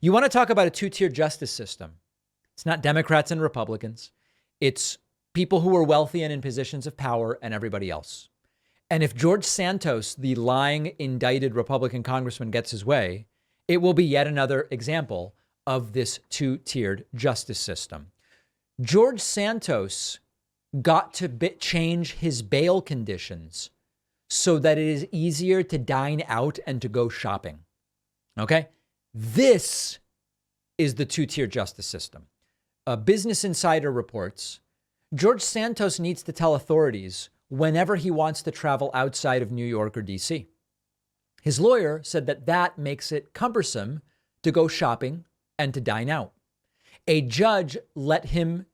You want to talk about a two-tier justice system. It's not Democrats and Republicans. It's people who are wealthy and in positions of power and everybody else. And if George Santos, the lying indicted Republican congressman, gets his way, it will be yet another example of this two-tiered justice system. George Santos got to change his bail conditions so that it is easier to dine out and to go shopping. Okay? This is the two-tier justice system. Business Insider reports George Santos needs to tell authorities whenever he wants to travel outside of New York or D.C. His lawyer said that that makes it cumbersome to go shopping and to dine out. A judge let him,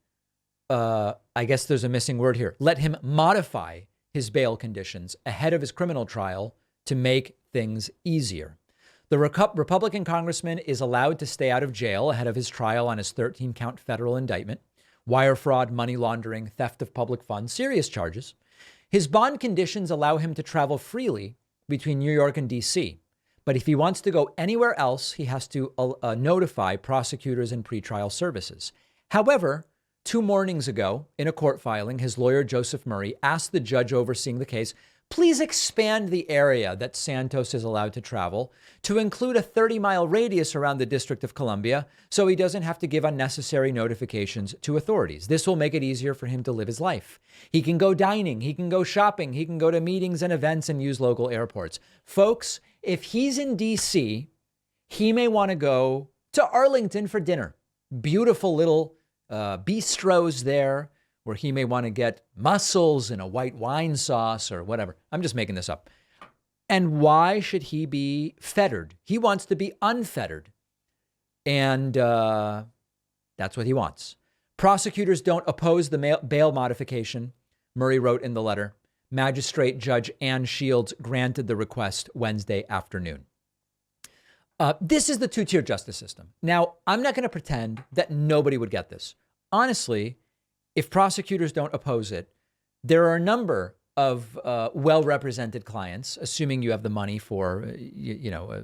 I guess there's a missing word here, let him modify his bail conditions ahead of his criminal trial to make things easier. The Republican congressman is allowed to stay out of jail ahead of his trial on his 13-count federal indictment, wire fraud, money laundering, theft of public funds, serious charges. His bond conditions allow him to travel freely between New York and D.C., but if he wants to go anywhere else, he has to notify prosecutors and pretrial services. However, 2 mornings ago, in a court filing, his lawyer, Joseph Murray, asked the judge overseeing the case, please expand the area that Santos is allowed to travel to include a 30-mile radius around the District of Columbia so he doesn't have to give unnecessary notifications to authorities. This will make it easier for him to live his life. He can go dining, he can go shopping, he can go to meetings and events and use local airports. Folks, if he's in D.C., he may want to go to Arlington for dinner. Beautiful little bistros there, where he may want to get mussels in a white wine sauce or whatever. I'm just making this up. And why should he be fettered? He wants to be unfettered. And that's what he wants. Prosecutors don't oppose the bail modification, Murray wrote in the letter. Magistrate Judge Ann Shields granted the request Wednesday afternoon. This is the two-tier justice system. Now, I'm not going to pretend that nobody would get this. Honestly, if prosecutors don't oppose it, there are a number of well-represented clients, assuming you have the money for, a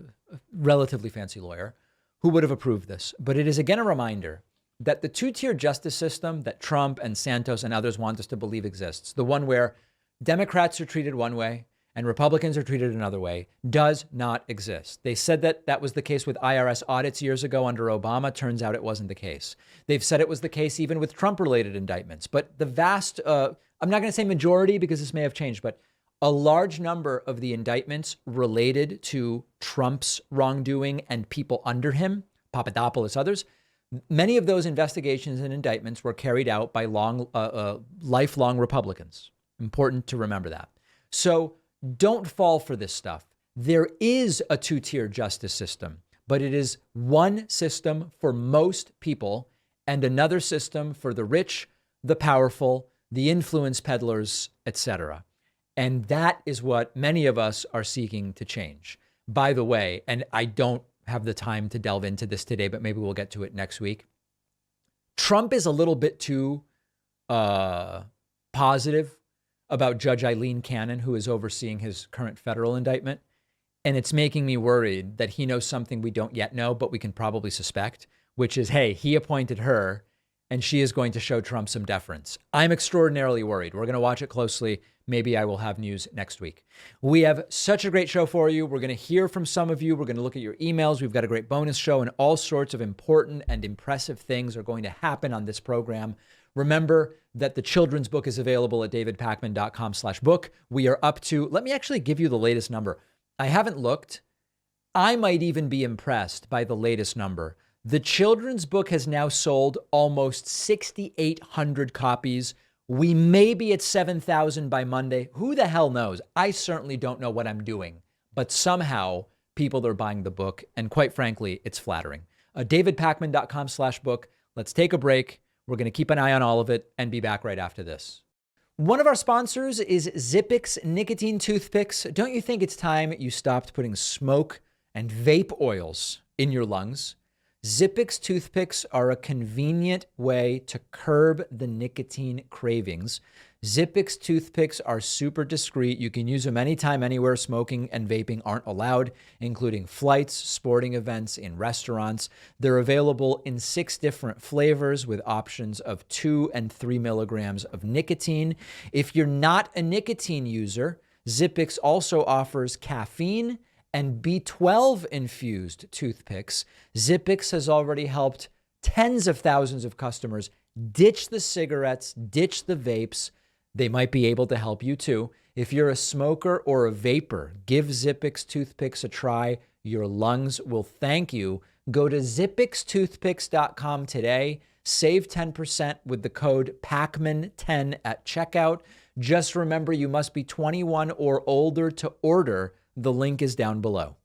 relatively fancy lawyer, who would have approved this. But it is again a reminder that the two-tier justice system that Trump and Santos and others want us to believe exists, the one where Democrats are treated one way and Republicans are treated another way, does not exist. They said that that was the case with IRS audits years ago under Obama. Turns out it wasn't the case. They've said it was the case even with Trump-related indictments. But the vast, I'm not going to say majority because this may have changed, but a large number of the indictments related to Trump's wrongdoing and people under him, Papadopoulos, others, many of those investigations and indictments were carried out by lifelong Republicans. Important to remember that. So don't fall for this stuff. There is a two-tier justice system, but it is one system for most people and another system for the rich, the powerful, the influence peddlers, etc. And that is what many of us are seeking to change. By the way, and I don't have the time to delve into this today, but maybe we'll get to it next week. Trump is a little bit too positive about Judge Eileen Cannon, who is overseeing his current federal indictment. And it's making me worried that he knows something we don't yet know, but we can probably suspect, which is, hey, he appointed her and she is going to show Trump some deference. I'm extraordinarily worried. We're going to watch it closely. Maybe I will have news next week. We have such a great show for you. We're going to hear from some of you. We're going to look at your emails. We've got a great bonus show, and all sorts of important and impressive things are going to happen on this program. Remember that the children's book is available at davidpakman.com/book. We are up to, let me actually give you the latest number. I haven't looked. I might even be impressed by the latest number. The children's book has now sold almost 6,800 copies. We may be at 7,000 by Monday. Who the hell knows? I certainly don't know what I'm doing, but somehow people are buying the book. And quite frankly, it's flattering. davidpakman.com/book. Let's take a break. We're going to keep an eye on all of it and be back right after this. One of our sponsors is Zippix nicotine toothpicks. Don't you think it's time you stopped putting smoke and vape oils in your lungs? Zippix toothpicks are a convenient way to curb the nicotine cravings. Zippix toothpicks are super discreet. You can use them anytime, anywhere smoking and vaping aren't allowed, including flights, sporting events, in restaurants. They're available in 6 different flavors with options of 2 and 3 milligrams of nicotine. If you're not a nicotine user, Zippix also offers caffeine and B12 infused toothpicks. Zippix has already helped tens of thousands of customers ditch the cigarettes, ditch the vapes. They might be able to help you too. If you're a smoker or a vapor, give Zippix toothpicks a try. Your lungs will thank you. Go to zippixtoothpicks.com today. Save 10% with the code PACMAN10 at checkout. Just remember, you must be 21 or older to order. The link is down below.